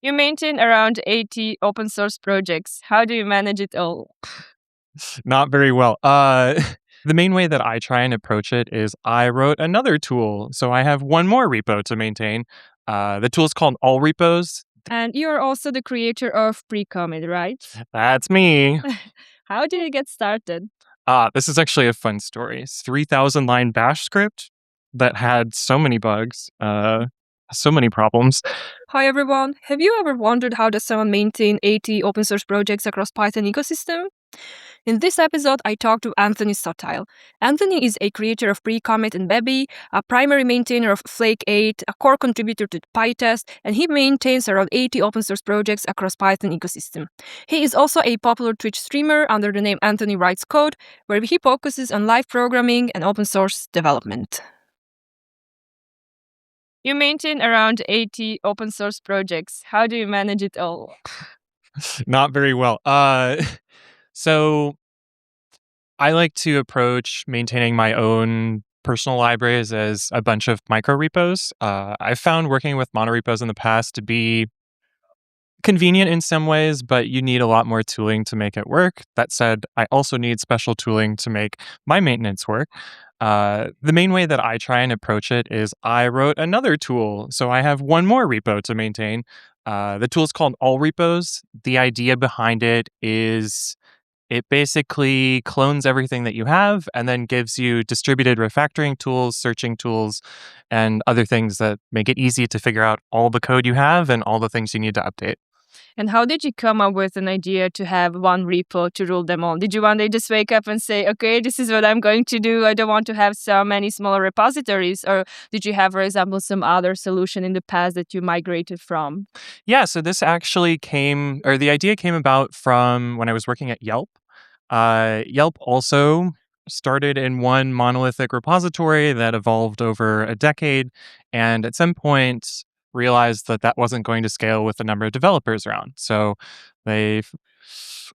You maintain around 80 open source projects. How do you manage it all? Not very well. The main way that I try and approach it is I wrote another tool. So I have one more repo to maintain. The tool is called all-repos. And you're also the creator of pre-commit, right? That's me. How did you get started? This is actually a fun story. It's 3,000 line bash script that had so many bugs, so many problems. Hi everyone. Have you ever wondered how does someone maintain 80 open source projects across Python ecosystem? In this episode, I talked to Anthony Sottile. Anthony is a creator of Pre-Commit and Baby, a primary maintainer of Flake 8, a core contributor to pytest, and he maintains around 80 open source projects across Python ecosystem. He is also a popular Twitch streamer under the name Anthony Writes Code, where he focuses on live programming and open source development. You maintain around 80 open source projects. How do you manage it all? Not very well. So I like to approach maintaining my own personal libraries as a bunch of micro repos. I've found working with monorepos in the past to be convenient in some ways, but you need a lot more tooling to make it work. That said, I also need special tooling to make my maintenance work. The main way that I try and approach it is I wrote another tool. So I have one more repo to maintain. The tool is called all-repos. The idea behind it is it basically clones everything that you have and then gives you distributed refactoring tools, searching tools, and other things that make it easy to figure out all the code you have and all the things you need to update. And how did you come up with an idea to have one repo to rule them all? Did you one day just wake up and say, okay, this is what I'm going to do. I don't want to have so many smaller repositories. Or did you have, for example, some other solution in the past that you migrated from? Yeah, so this actually the idea came about from when I was working at Yelp. Yelp also started in one monolithic repository that evolved over a decade, and at some point realized that that wasn't going to scale with the number of developers around. So they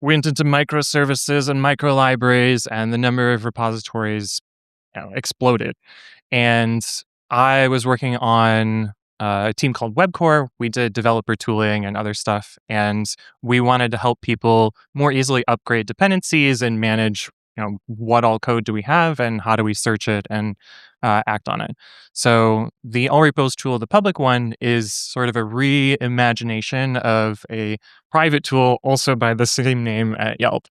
went into microservices and micro libraries, and the number of repositories exploded. And I was working on a team called WebCore. We did developer tooling and other stuff, and we wanted to help people more easily upgrade dependencies and manage, what all code do we have and how do we search it and act on it. So the all repos tool, the public one, is sort of a reimagination of a private tool, also by the same name at Yelp.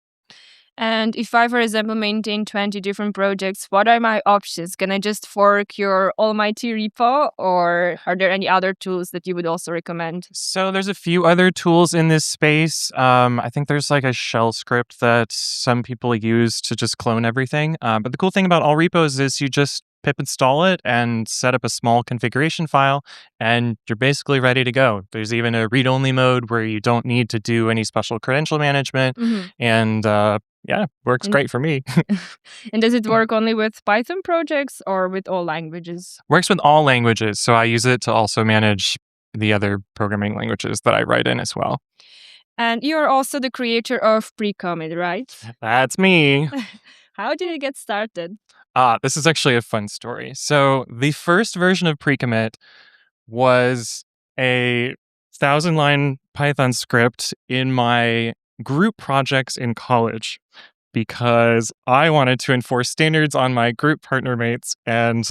And if I, for example, maintain 20 different projects, what are my options? Can I just fork your almighty repo, or are there any other tools that you would also recommend? So there's a few other tools in this space. I think there's like a shell script that some people use to just clone everything. But the cool thing about all repos is you just pip install it and set up a small configuration file, and you're basically ready to go. There's even a read-only mode where you don't need to do any special credential management. And yeah, works great for me. And does it work only with Python projects or with all languages? Works with all languages. So I use it to also manage the other programming languages that I write in as well. And you're also the creator of Pre-Commit, right? That's me. How did you get started? This is actually a fun story. So the first version of Pre-Commit was a 1,000-line Python script in my group projects in college because I wanted to enforce standards on my group partner mates and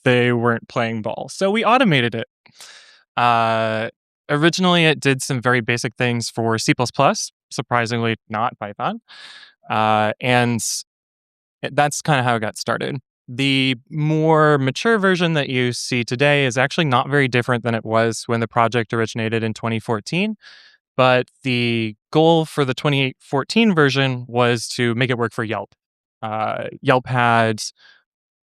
they weren't playing ball. So we automated it. Originally, it did some very basic things for C++, surprisingly not Python. And that's kind of how it got started. The more mature version that you see today is actually not very different than it was when the project originated in 2014. But the goal for the 2014 version was to make it work for Yelp. Yelp had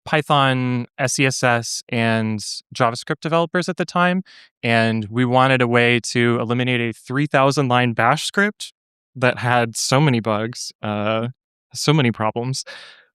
Python, SCSS, and JavaScript developers at the time, and we wanted a way to eliminate a 3,000-line bash script that had so many bugs, so many problems,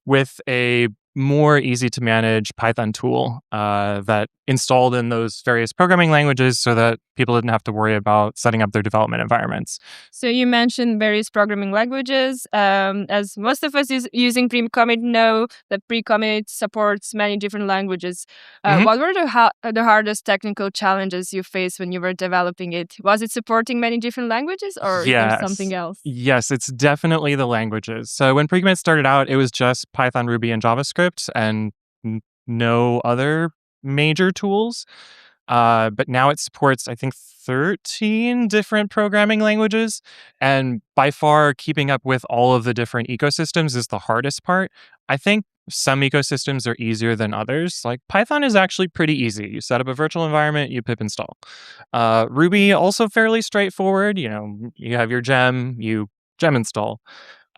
with a more easy to manage Python tool that installed in those various programming languages so that people didn't have to worry about setting up their development environments. So you mentioned various programming languages. As most of us is using pre-commit know that pre-commit supports many different languages. Mhm. What were the hardest technical challenges you faced when you were developing it? Was it supporting many different languages, or is there something Yes. else? Yes, it's definitely the languages. So when Precommit started out, it was just Python, Ruby, and JavaScript and no other major tools. But now it supports, I think, 13 different programming languages. And by far, keeping up with all of the different ecosystems is the hardest part. I think some ecosystems are easier than others. Like Python is actually pretty easy. You set up a virtual environment, you pip install. Ruby, also fairly straightforward. You have your gem, you gem install.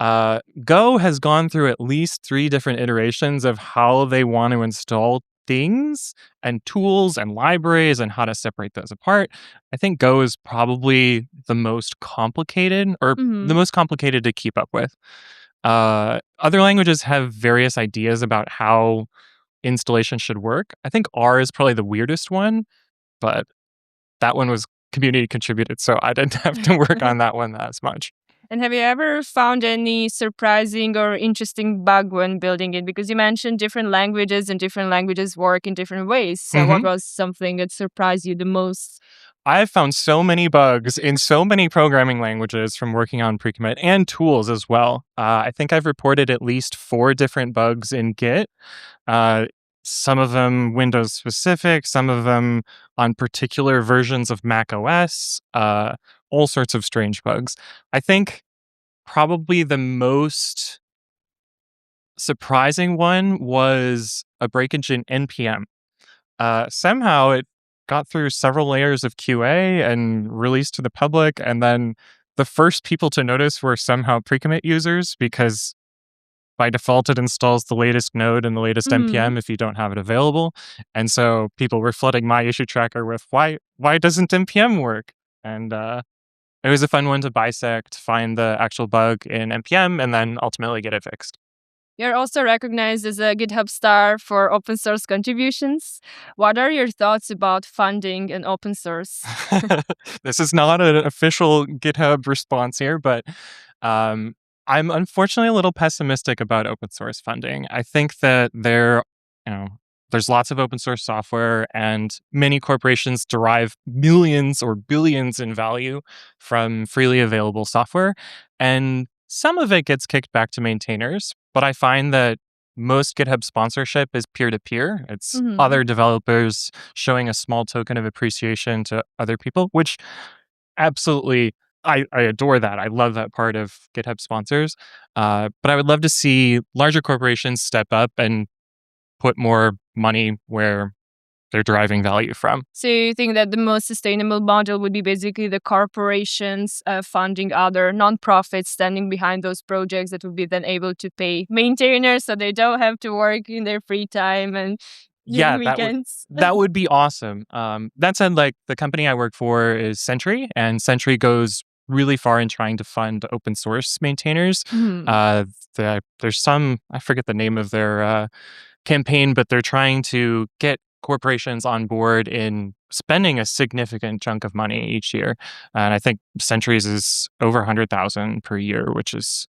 Go has gone through at least 3 different iterations of how they want to install things and tools and libraries and how to separate those apart. I think Go is probably the most complicated or the Hmm. most complicated to keep up with. Other languages have various ideas about how installation should work. I think R is probably the weirdest one, but that one was community contributed, so I didn't have to work on that one as much. And have you ever found any surprising or interesting bug when building it? Because you mentioned different languages and different languages work in different ways. So, what Mhm. was something that surprised you the most? I've found so many bugs in so many programming languages from working on pre-commit and tools as well. I think I've reported at least 4 different bugs in Git. Uh, some of them Windows specific, some of them on particular versions of Mac OS, all sorts of strange bugs. I think probably the most surprising one was a breakage in NPM. Somehow it got through several layers of QA and released to the public, and then the first people to notice were somehow pre-commit users because by default it installs the latest node and the latest Hmm. npm if you don't have it available. And so people were flooding my issue tracker with why doesn't npm work? And it was a fun one to bisect, find the actual bug in npm, and then ultimately get it fixed. You're also recognized as a GitHub Star for open source contributions. What are your thoughts about funding and open source? This is not an official GitHub response here, but um, I'm unfortunately a little pessimistic about open source funding. I think that you know, there's lots of open source software, and many corporations derive millions or billions in value from freely available software, and some of it gets kicked back to maintainers. But I find that most GitHub sponsorship is peer to peer. It's Hmm. other developers showing a small token of appreciation to other people, which absolutely I adore that. I love that part of GitHub sponsors. But I would love to see larger corporations step up and put more money where they're deriving value from. So you think that the most sustainable model would be basically the corporations funding other nonprofits standing behind those projects that would be then able to pay maintainers so they don't have to work in their free time and during Yeah, weekends? that would be awesome. That said, like the company I work for is Sentry, and Sentry goes really far in trying to fund open source maintainers. Mhm. Uh, there's some I forget the name of their campaign, but they're trying to get corporations on board in spending a significant chunk of money each year. And I think Sentry's is over 100,000 per year, which is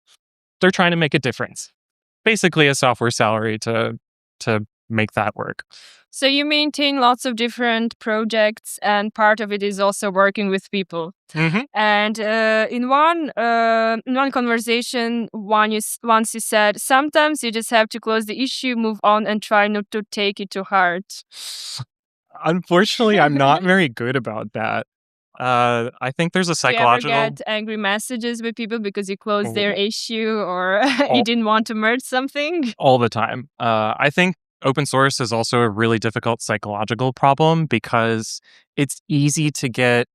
they're trying to make a difference. Basically, a software salary to make that work. So you maintain lots of different projects, and part of it is also working with people. Hmm. And in one conversation, once you said, sometimes you just have to close the issue, move on, and try not to take it to heart. Unfortunately, I'm not very good about that. I think there's a Do you ever psychological get angry messages with people because you closed their all, issue or you all, didn't want to merge something? all the time. I think open source is also a really difficult psychological problem because it's easy to get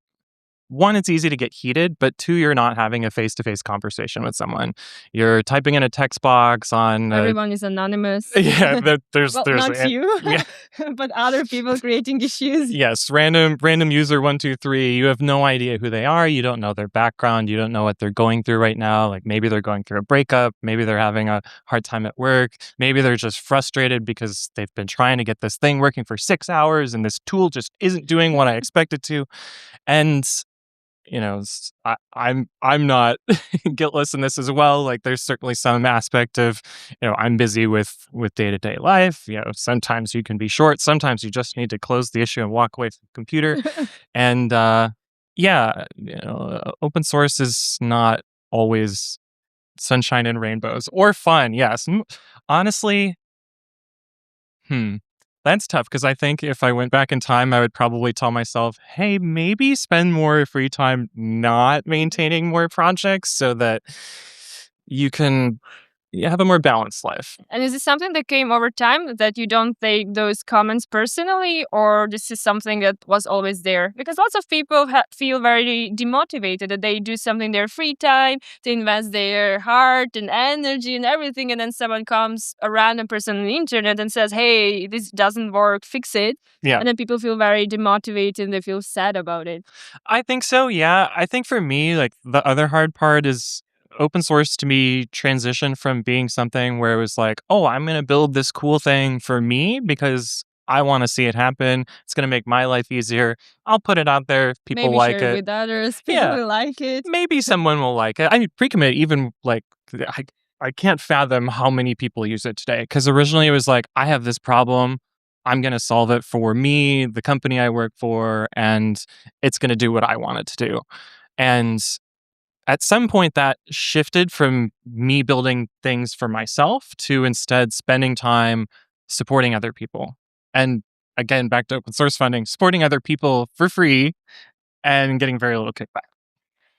one, it's easy to get heated, but two, you're not having a face-to-face conversation with someone. You're typing in a text box on Everyone is anonymous. yeah, there's Well, not you, yeah. but other people creating issues. Yes, random user 123. You have no idea who they are. You don't know their background. You don't know what they're going through right now. Like maybe they're going through a breakup. Maybe they're having a hard time at work. Maybe they're just frustrated because they've been trying to get this thing working for 6 hours and this tool just isn't doing what I expect it to. And I'm not guiltless in this as well. Like there's certainly some aspect of, I'm busy with day-to-day life. Sometimes you can be short. Sometimes you just need to close the issue and walk away from the computer. And open source is not always sunshine and rainbows or fun. Yes. Honestly, that's tough because I think if I went back in time, I would probably tell myself, hey, maybe spend more free time not maintaining more projects so that you can have a more balanced life. And is it something that came over time that you don't take those comments personally, or this is something that was always there? Because lots of people feel very demotivated that they do something in their free time, they invest their heart and energy and everything, and then someone comes, a random person on the internet, and says, hey, this doesn't work, fix it. Yeah. And then people feel very demotivated and they feel sad about it. I think so, yeah. I think for me, like the other hard part is open source to me transitioned from being something where it was like, oh, I'm going to build this cool thing for me because I want to see it happen. It's going to make my life easier. I'll put it out there. People Maybe like share it it with others. People will like it. Maybe someone will like it. I mean, pre-commit, even like, I can't fathom how many people use it today. Because originally it was like, I have this problem. I'm going to solve it for me, the company I work for, and it's going to do what I want it to do. And at some point that shifted from me building things for myself to instead spending time supporting other people. And again, back to open source funding, supporting other people for free and getting very little kickback.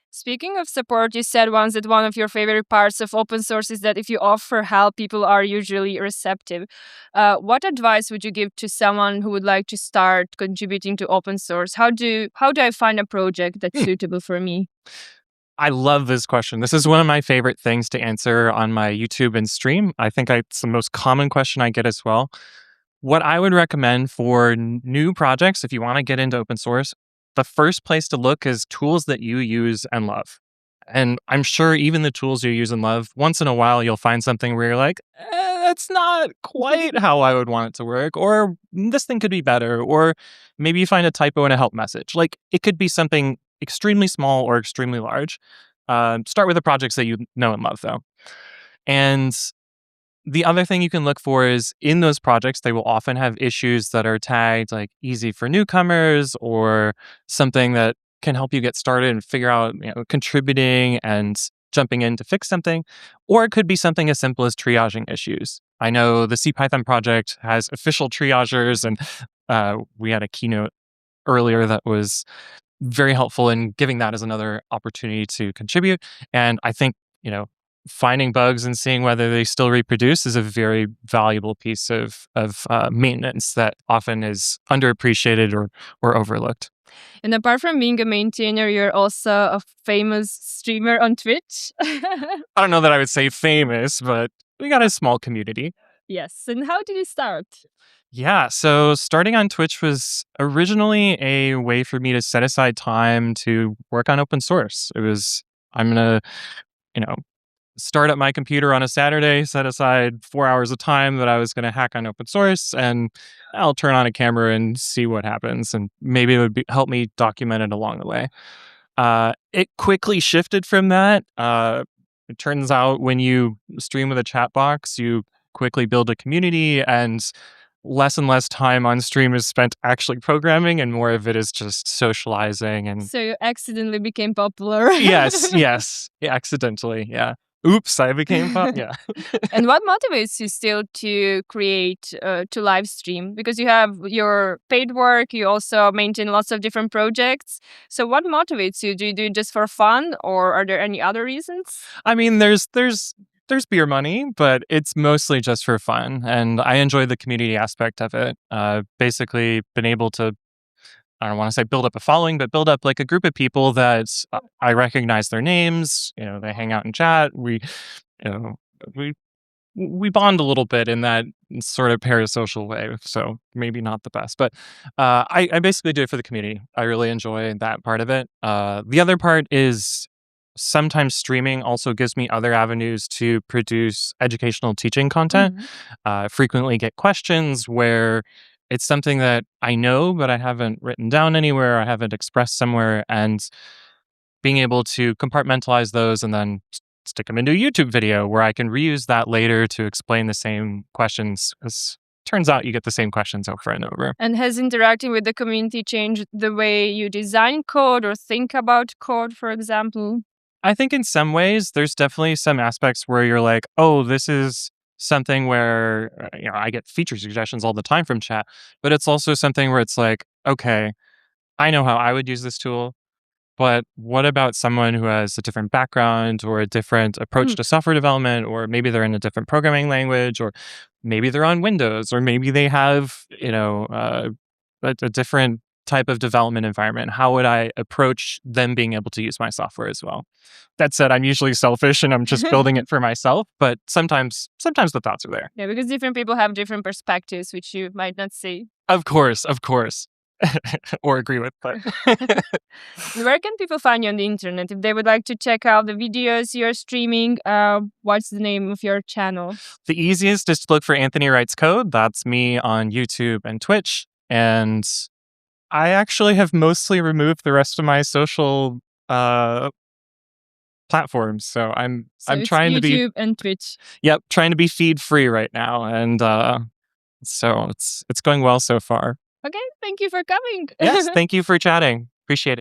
Speaking of support, you said once that one of your favorite parts of open source is that if you offer help, people are usually receptive. What advice would you give to someone who would like to start contributing to open source? How do I find a project that's suitable for me? I love this question. This is one of my favorite things to answer on my YouTube and stream. I think it's the most common question I get as well. What I would recommend for new projects, if you want to get into open source, the first place to look is tools that you use and love. And I'm sure even the tools you use and love, once in a while, you'll find something where you're like, that's not quite how I would want it to work, or this thing could be better, or maybe you find a typo in a help message. Like it could be something extremely small or extremely large. Start with the projects that you know and love, though. And the other thing you can look for is in those projects, they will often have issues that are tagged like easy for newcomers or something that can help you get started and figure out, contributing and jumping in to fix something. Or it could be something as simple as triaging issues. I know the CPython project has official triagers, and we had a keynote earlier that was very helpful in giving that as another opportunity to contribute. And I think, finding bugs and seeing whether they still reproduce is a very valuable piece of maintenance that often is underappreciated or overlooked. And apart from being a maintainer, you're also a famous streamer on Twitch. I don't know that I would say famous, but we got a small community. Yes. And how did you start? Yeah, so starting on Twitch was originally a way for me to set aside time to work on open source. It was, I'm going to, start up my computer on a Saturday, set aside 4 hours of time that I was going to hack on open source, and I'll turn on a camera and see what happens. And maybe it would help me document it along the way. It quickly shifted from that. It turns out when you stream with a chat box, you quickly build a community, and less time on stream is spent actually programming, and more of it is just socializing. And so you accidentally became popular. yes, accidentally, yeah. Oops, I became yeah. And what motivates you still to create, to live stream? Because you have your paid work, you also maintain lots of different projects. So what motivates you? Do you do it just for fun, or are there any other reasons? I mean, there's beer money, but it's mostly just for fun, and I enjoy the community aspect of it. Basically, been able to I don't want to say build up a following, but build up like a group of people that I recognize their names. They hang out and chat. You know, we we bond a little bit in that sort of parasocial way. So maybe not the best, but I basically do it for the community. I really enjoy that part of it. The other part is sometimes streaming also gives me other avenues to produce educational teaching content. Frequently get questions where it's something that I know, but I haven't written down anywhere, I haven't expressed somewhere, and being able to compartmentalize those and then stick them into a YouTube video where I can reuse that later to explain the same questions. Because turns out you get the same questions over and over. And has interacting with the community changed the way you design code or think about code, for example? I think in some ways, there's definitely some aspects where you're like, oh, this is something where, I get feature suggestions all the time from chat, but it's also something where it's like, okay, I know how I would use this tool. But what about someone who has a different background or a different approach to software development, or maybe they're in a different programming language, or maybe they're on Windows, or maybe they have, a different type of development environment? How would I approach them being able to use my software as well? That said, I'm usually selfish and I'm just building it for myself, but sometimes the thoughts are there. Yeah, because different people have different perspectives, which you might not see. Of course. Or agree with, but Where can people find you on the internet if they would like to check out the videos you're streaming? What's the name of your channel? The easiest is to look for Anthony Writes Code. That's me on YouTube and Twitch. And I actually have mostly removed the rest of my social platforms. So I'm trying YouTube to be YouTube and Twitch. Yep, trying to be feed free right now. And so it's going well so far. Okay, thank you for coming. Yes, thank you for chatting. Appreciate it.